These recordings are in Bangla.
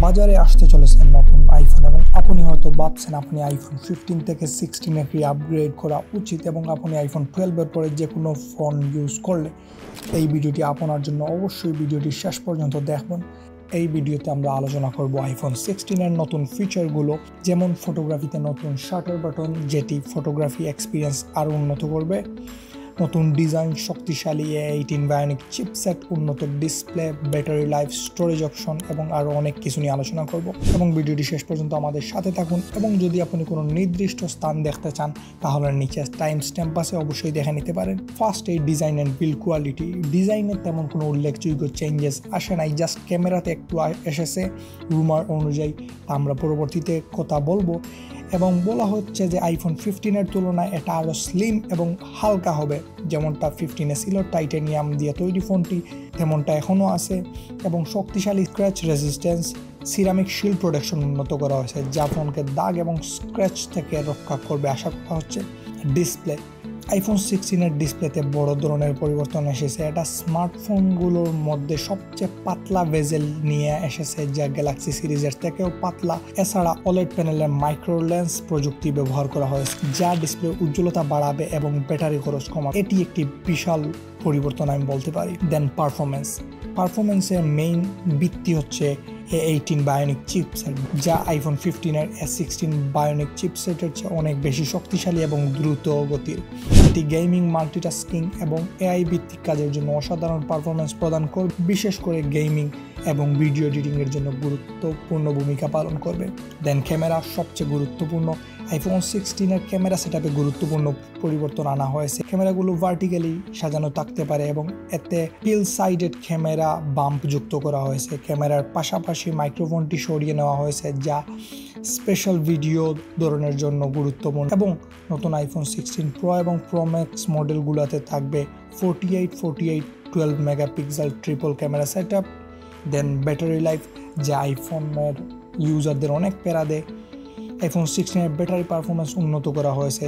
বাজারে আসতে চলেছে নতুন আইফোন এবং আপনি হয়তো ভাবছেন আপনি আইফোন 15 থেকে 16 কি আপগ্রেড করা উচিত এবং আপনি আইফোন 12 এর পরে যে কোনো ফোন ইউজ করলে এই ভিডিওটি আপনার জন্য। অবশ্যই ভিডিওটি শেষ পর্যন্ত দেখবেন। এই ভিডিওতে আমরা আলোচনা করব আইফোন 16 এর নতুন ফিচারগুলো, যেমন ফটোগ্রাফিতে নতুন শাটার বাটন যেটি ফটোগ্রাফি এক্সপিরিয়েন্স আরও উন্নত করবে, নতুন ডিজাইন, শক্তিশালী A18 বায়োনিক চিপসেট, উন্নত display, battery life, storage option এবং আরও অনেক কিছু নিয়ে আলোচনা করব। এবং ভিডিওটি শেষ পর্যন্ত আমাদের সাথে থাকুন। এবং যদি আপনি কোনো নির্দিষ্ট স্থান দেখতে চান তাহলে নিচে টাইম স্ট্যাম্প আছে, অবশ্যই দেখে নিতে পারেন। ফার্স্ট এই ডিজাইন অ্যান্ড বিল্ড কোয়ালিটি। ডিজাইনের তেমন কোনো উল্লেখযোগ্য চেঞ্জেস আসে নাই, জাস্ট ক্যামেরাতে একটু এসেছে রুমার অনুযায়ী, আমরা পরবর্তীতে কথা বলবো। এবং বলা হচ্ছে যে আইফোন 15 তুলনায় এটা আরও স্লিম এবং হালকা হবে, যেমনটা 15 ছিল টাইটানিয়াম দিয়ে তৈরি ফোনটি, তেমনটা এখনও আছে। এবং শক্তিশালী scratch resistance, ceramic shield protection উন্নত করা হয়েছে, যা ফোনকে দাগ এবং স্ক্র্যাচ থেকে রক্ষা করবে আশা করা হচ্ছে। ডিসপ্লে, আইফোন 16 ডিসপ্লেতে বড় ধরনের পরিবর্তন এসেছে। এটা স্মার্টফোনগুলোর মধ্যে সবচেয়ে পাতলা বেজেল নিয়ে এসেছে, যা গ্যালাক্সি সিরিজের থেকেও পাতলা। এছাড়া OLED প্যানেলের মাইক্রো লেন্স প্রযুক্তি ব্যবহার করা হয়েছে, যা ডিসপ্লে উজ্জ্বলতা বাড়াবে এবং ব্যাটারি খরচ কমাবে। এটি একটি বিশাল পরিবর্তন আমি বলতে পারি। দেন পারফরমেন্সের মেইন ভিত্তি হচ্ছে A18 বায়োনিক চিপসেট, যা আইফোন 15 A16 বায়োনিক চিপসেটের চেয়ে অনেক বেশি শক্তিশালী এবং দ্রুত গতির। এটি গেমিং, মাল্টিটাস্কিং এবং AI ভিত্তিক কাজের জন্য অসাধারণ পারফরমেন্স প্রদান করবে, বিশেষ করে গেমিং এবং ভিডিও এডিটিংয়ের জন্য গুরুত্বপূর্ণ ভূমিকা পালন করবে। দেন ক্যামেরা সবচেয়ে গুরুত্বপূর্ণ। আইফোন 16 ক্যামেরা সেটআপে গুরুত্বপূর্ণ পরিবর্তন আনা হয়েছে। ক্যামেরাগুলো ভার্টিক্যালি সাজানো থাকতে পারে এবং এতে পিল সাইডেড ক্যামেরা বাম্প যুক্ত করা হয়েছে। ক্যামেরার পাশাপাশি মাইক্রোফোনটি সরিয়ে নেওয়া হয়েছে, যা স্পেশাল ভিডিও ধরনের জন্য গুরুত্বপূর্ণ। এবং নতুন আইফোন 16 প্রো এবং প্রো ম্যাক্স মডেলগুলোতে থাকবে 48 12 মেগাপিক্সেল ট্রিপল ক্যামেরা সেটআপ। দেন ব্যাটারি লাইফ, যা আইফোনের ইউজারদের অনেক প্যারা দেয়। আইফোন 16 ব্যাটারি পারফরমেন্স উন্নত করা হয়েছে,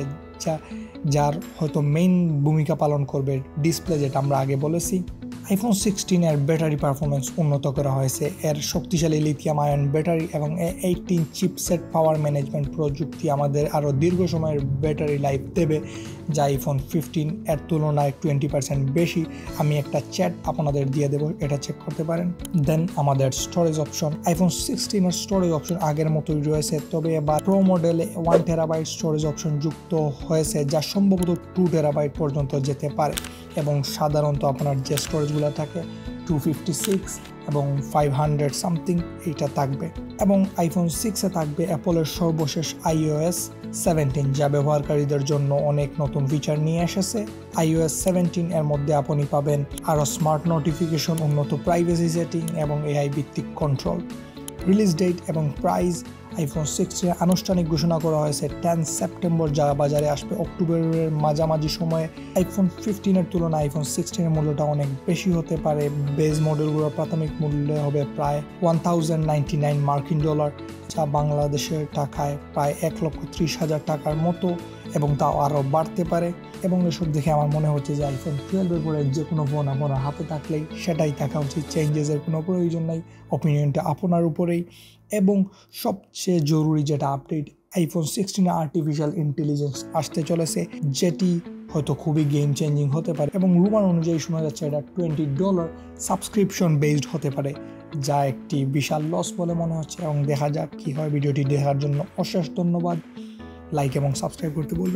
যার হয়তো মেইন ভূমিকা পালন করবে ডিসপ্লে, যেটা আমরা আগে বলেছি। আইফোন 16 ব্যাটারি পারফরমেন্স উন্নত করা হয়েছে। এর শক্তিশালী লিথিয়াম আয়ন ব্যাটারি এবং A18 চিপসেট পাওয়ার ম্যানেজমেন্ট প্রযুক্তি আমাদের আরও দীর্ঘ সময়ের ব্যাটারি লাইফ দেবে, যা আইফোন 15 তুলনায় 20% বেশি। আমি একটা চ্যাট আপনাদের দিয়ে দেবো, এটা চেক করতে পারেন। দেন আমাদের storage option. IPhone 16 storage option আগের মতোই রয়েছে, তবে এবার প্রো মডেলে 1 টেরাবাইট স্টোরেজ অপশন যুক্ত হয়েছে, যা সম্ভবত 2 টেরাবাইট পর্যন্ত যেতে পারে। এবং সাধারণত আপনার যে স্টোরেজগুলো থাকে 256 এবং 500 সামথিং এইটা থাকবে। এবং আইফোন 6 থাকবে অ্যাপলের সর্বশেষ iOS 17, যা ব্যবহারকারীদের জন্য অনেক নতুন ফিচার নিয়ে এসেছে। iOS 17 মধ্যে আপনি পাবেন আরও স্মার্ট নোটিফিকেশন, উন্নত প্রাইভেসি সেটিং এবং AI ভিত্তিক কন্ট্রোল। রিলিজ ডেট এবং প্রাইস। আইফোন 16 আনুষ্ঠানিক ঘোষণা করা হয়েছে 10 সেপ্টেম্বর, যা বাজারে আসবে অক্টোবরের মাঝামাঝি সময়ে। আইফোন 15 তুলনায় আইফোন 16 মূল্যটা অনেক বেশি হতে পারে। বেজ মডেলগুলোর প্রাথমিক মূল্য হবে প্রায় $1099 মার্কিন, যা বাংলাদেশের টাকায় প্রায় 1,30,000 টাকার মতো, এবং তাও আরও বাড়তে পারে। এবং এসব দেখে আমার মনে হচ্ছে যে আইফোন 12 পরে যে কোনো ফোন আপনার হাতে থাকলেই সেটাই থাকা উচিত, চেঞ্জেসের কোনো প্রয়োজন নাই। অপিনিয়নটা আপনার উপরেই। এবং সবচেয়ে জরুরি যেটা আপডেট, আইফোন 16 আর্টিফিশিয়াল ইন্টেলিজেন্স আসতে চলেছে, যেটি হয়তো খুবই গেম চেঞ্জিং হতে পারে। এবং রুমার অনুযায়ী শোনা যাচ্ছে এটা $20 সাবস্ক্রিপশন বেসড হতে পারে, যা একটি বিশাল লস বলে মনে হচ্ছে। এবং দেখা যাক কি হয়। ভিডিওটি দেখার জন্য অশেষ ধন্যবাদ। লাইক এবং সাবস্ক্রাইব করতে বলবেন।